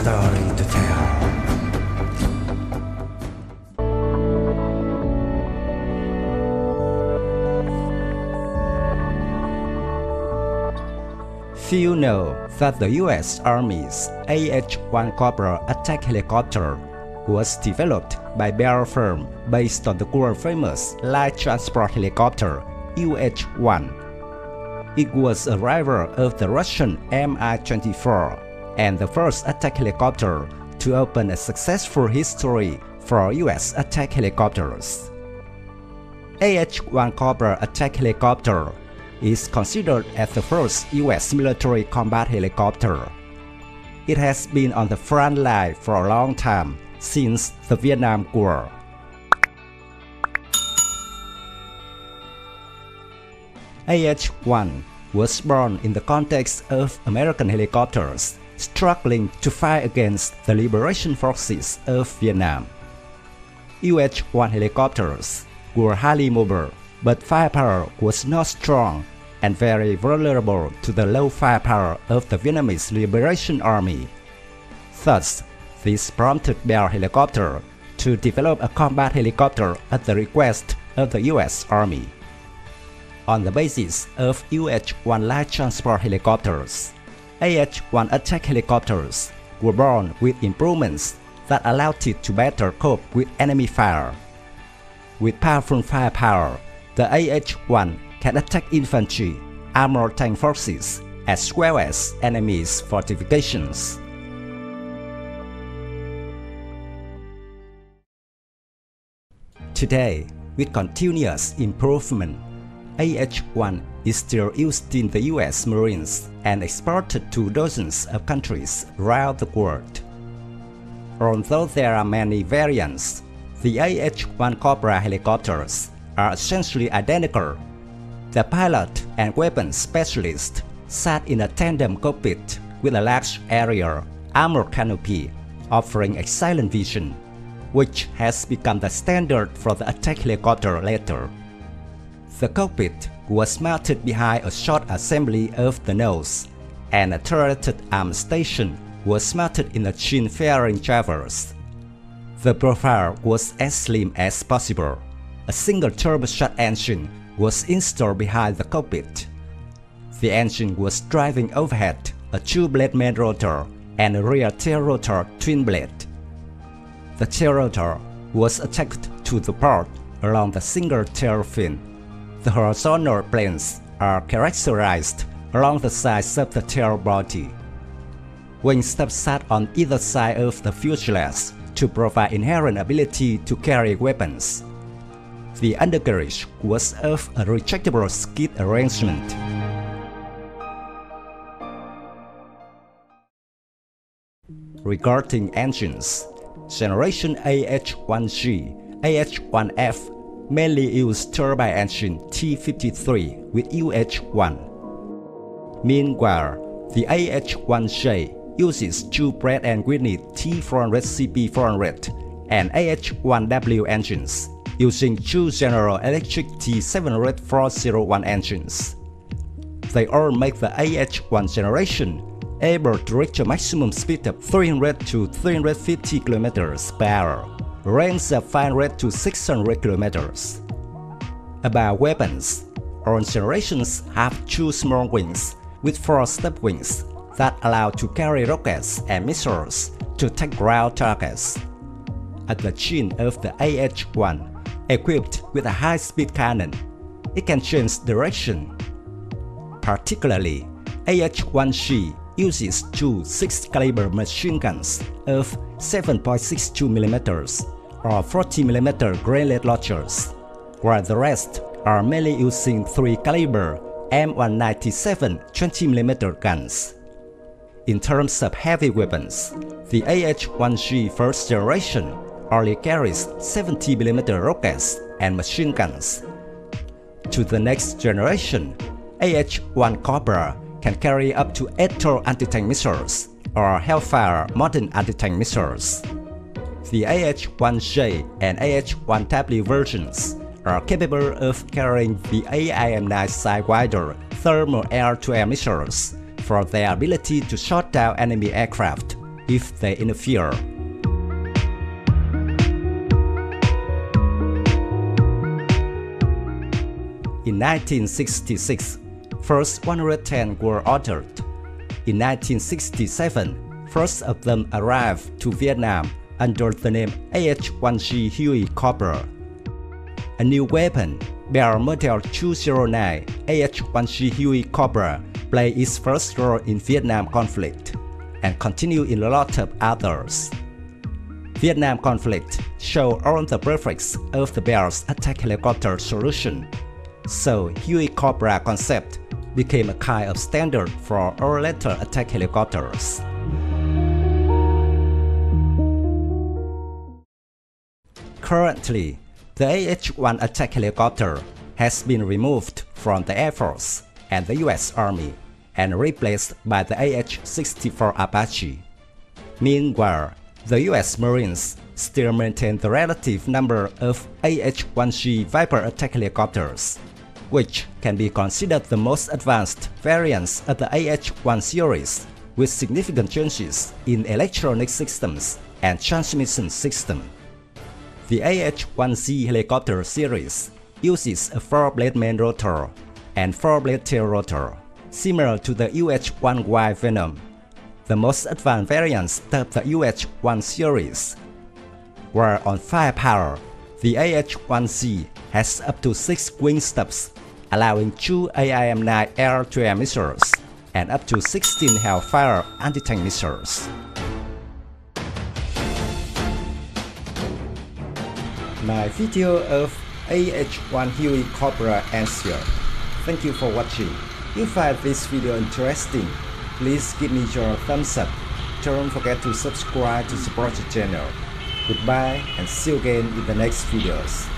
story to tell. Few know that the U.S. Army's AH-1 Cobra attack helicopter was developed by Bell firm based on the world-famous light transport helicopter AH-1. It was a rival of the Russian Mi-24 and the first attack helicopter to open a successful history for U.S. attack helicopters. AH-1 Cobra attack helicopter is considered as the first U.S. military combat helicopter. It has been on the front line for a long time, since the Vietnam War. AH-1 was born in the context of American helicopters struggling to fight against the liberation forces of Vietnam. AH-1 helicopters were highly mobile, but firepower was not strong and very vulnerable to the low firepower of the Vietnamese Liberation Army. Thus, this prompted Bell Helicopter to develop a combat helicopter at the request of the U.S. Army. On the basis of AH-1 light transport helicopters, AH-1 attack helicopters were born with improvements that allowed it to better cope with enemy fire. With powerful firepower, the AH-1 can attack infantry, armored tank forces, as well as enemy's fortifications. Today, with continuous improvement, AH-1 is still used in the U.S. Marines and exported to dozens of countries around the world. Although there are many variants, the AH-1 Cobra helicopters are essentially identical. The pilot and weapons specialist sat in a tandem cockpit with a large area armored canopy, offering excellent vision, which has become the standard for the attack helicopter later. The cockpit was mounted behind a short assembly of the nose, and a turreted arm station was mounted in the chin-fairing traverse. The profile was as slim as possible. A single turboshat engine was installed behind the cockpit. The engine was driving overhead a two-blade main rotor and a rear tail rotor twin blade. The tail rotor was attached to the port along the single tail fin. The horizontal planes are characterized along the sides of the tail body. Wing stubs sat on either side of the fuselage to provide inherent ability to carry weapons. The undercarriage was of a retractable skid arrangement. Regarding engines, generation AH-1G, AH-1F mainly used turbine engine T53 with AH-1. Meanwhile, the AH-1J uses two Pratt & Whitney T400CP400 and AH-1W engines, using two General Electric T700-401 engines. They all make the AH-1 generation able to reach a maximum speed of 300 to 350 km per hour, range of 500 to 600 km. About weapons, all generations have two small wings with four stub wings that allow to carry rockets and missiles to take ground targets. At the chin of the AH-1, equipped with a high-speed cannon, it can change direction. Particularly, AH-1G uses two 6-caliber machine guns of 7.62mm or 40mm grenade launchers, while the rest are mainly using 3-caliber M197 20mm guns. In terms of heavy weapons, the AH-1G first generation only carries 70mm rockets and machine guns. To the next generation, AH-1 Cobra can carry up to 8 tall anti-tank missiles or Hellfire modern anti-tank missiles. The AH-1J and AH-1W versions are capable of carrying the AIM-9 Sidewinder thermal air-to-air missiles for their ability to shot down enemy aircraft if they interfere. In 1966, first 110 were ordered. In 1967, first of them arrived to Vietnam under the name AH-1G HueyCobra. A new weapon, Bear Model 209 AH-1G HueyCobra, played its first role in Vietnam conflict and continued in a lot of others. Vietnam conflict showed all the perfects of the Bear's attack helicopter solution, so HueyCobra concept became a kind of standard for all later attack helicopters. Currently, the AH-1 attack helicopter has been removed from the Air Force and the US Army and replaced by the AH-64 Apache. Meanwhile, the US Marines still maintain the relative number of AH-1G Viper attack helicopters, which can be considered the most advanced variants of the AH-1 series, with significant changes in electronic systems and transmission system. The AH-1Z helicopter series uses a 4-blade main rotor and 4-blade tail rotor, similar to the AH-1Y Venom, the most advanced variants of the AH-1 series. While on firepower, the AH-1Z has up to 6 wing stubs, allowing 2 AIM-9 air-to-air missiles and up to 16 Hellfire anti-tank missiles. My video of AH-1 HueyCobra ends here. Thank you for watching. If you find this video interesting, please give me your thumbs up. Don't forget to subscribe to support the channel. Goodbye and see you again in the next videos.